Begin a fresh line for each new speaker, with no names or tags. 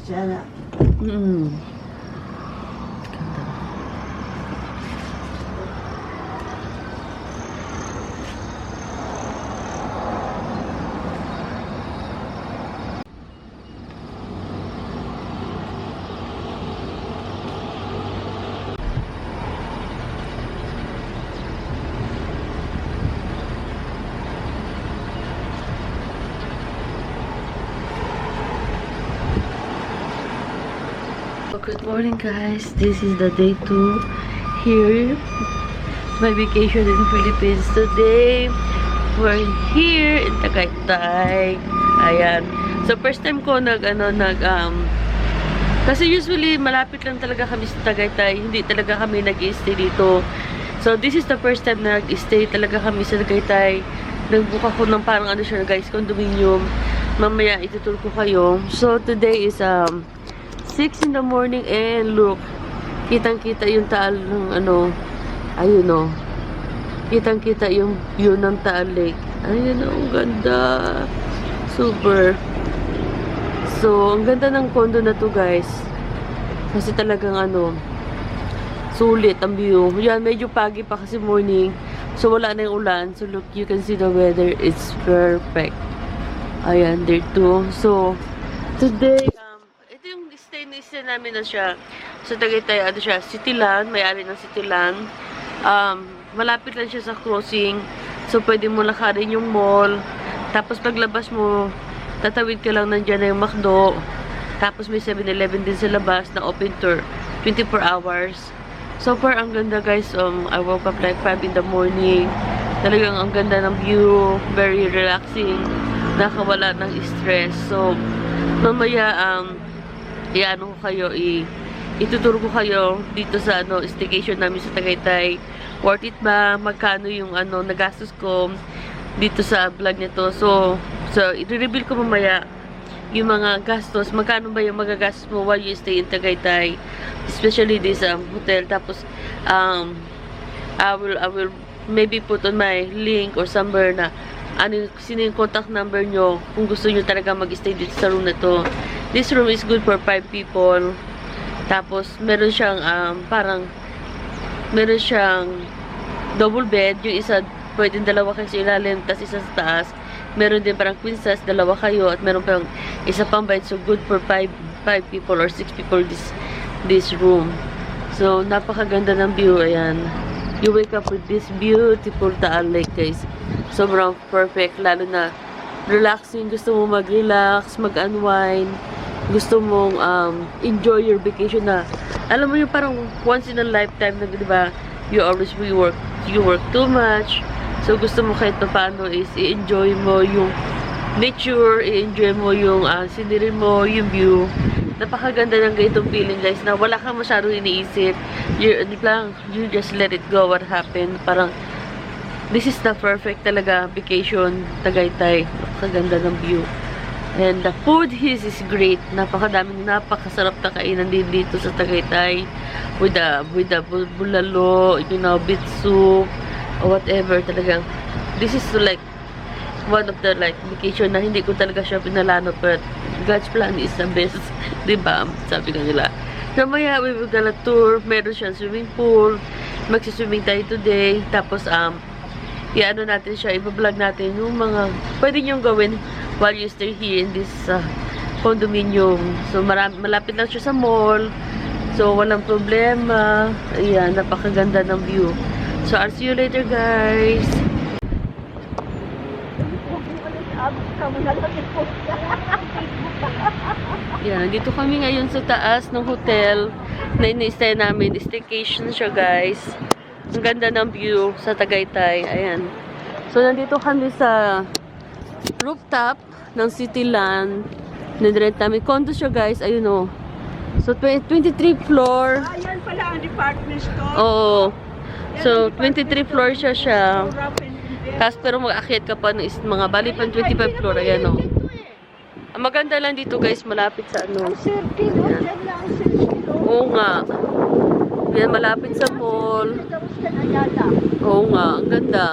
Sana.
Mm. Good morning guys, this is the day 2 here, my vacation in Philippines. Today, we're here in Tagaytay. Ayan. So first time ko kasi usually malapit lang talaga kami sa Tagaytay, hindi talaga kami nag-stay dito. So this is the first time na nag-stay talaga kami sa Tagaytay. Nagbuka ko ng parang siya guys, condominium. Mamaya ituturo ko kayo. So today is 6 in the morning and look, kitang-kita yung taal ng ayun o. Kitang-kita yung view ng Taal Lake. Ayun o, ang ganda. Super. So, ang ganda ng condo na to guys. Kasi talagang sulit ang view. Yan, medyo pagi pa kasi morning. So, wala na yung ulan. So, look, you can see the weather. It's perfect. Ayan, there too. So, today, stay namin na siya sa Tagaytay, siya, Cityland, may-ari ng Cityland. Malapit lang siya sa crossing. So, pwede mo lakarin yung mall. Tapos, paglabas mo, tatawid ka lang nandiyan na yung McDo. Tapos, may 7-Eleven din sa labas na open tour, 24 hours. So far, ang ganda guys. I woke up like 5 in the morning. Talagang ang ganda ng view. Very relaxing. Nakawala ng stress. So, mamaya, ko kayo, ituturo ko kayo dito sa staycation namin sa Tagaytay. Worth it ba? Magkano yung nagastos ko dito sa vlog nito. So i-reveal ko mamaya yung mga gastos. Magkano ba yung magagastos mo while you stay in Tagaytay, especially this hotel. Tapos I will maybe put on my link or somewhere na sino yung contact number nyo kung gusto nyo talaga mag-stay dito sa room na to. This room is good for 5 people. Tapos, meron siyang, meron siyang double bed. Yung isa, pwedeng dalawa kayo sa ilalim, tapos isa sa taas. Meron din parang queen size, dalawa kayo, at meron parang isa pang bed. So, good for 5 people or 6 people this room. So, napakaganda ng view. Ayan. You wake up with this beautiful Taal Lake, guys. Sobrang perfect, lalo na relaxing. Gusto mo mag-relax, mag-unwind. Gusto mong enjoy your vacation na, alam mo yung parang once in a lifetime na, di ba, you work too much. So, gusto mo kahit paano is i-enjoy mo yung nature, i-enjoy mo yung scenery mo, yung view. Napakaganda ng ganitong feeling guys, na wala kang masyadong iniisip. You just let it go what happened. Parang, this is the perfect talaga vacation, Tagaytay. Napakaganda ng view. And the food is great. Napakadaming napakasarap na kainan din dito sa Tagaytay. With the bulalo, beet soup, or whatever. Talagang, this is like one of the vacation na hindi ko talaga siya pinalano, but God's plan is the best. Diba? Sabi ko nila. Mamaya, we will gonna tour. Meron siyang swimming pool. Magsiswimming tayo today. Tapos, natin siya, i-vlog natin yung mga pwede niyong gawin while you stay here in this condominium. So, malapit lang siya sa mall. So, walang problema. Ayan, napakaganda ng view. So, I'll see you later, guys. Ayan, nandito kami ngayon sa taas ng hotel na ini-stay namin. Staycation siya, guys. Ang ganda ng view sa Tagaytay. Ayan. So, nandito kami sa rooftop ng Cityland. Nandito namin. Condo siya, guys. Ayun o. So, 23 floor.
Ayan pala ang department store.
Oo. So, 23 floor siya. Tapos, pero mag-akyat ka pa ng mga bali pang 25 floor. Ayan o. Ang maganda lang dito, guys. Malapit sa ano. Ayan. Oo nga. Ayan, malapit sa mall. Oo nga. Ang ganda.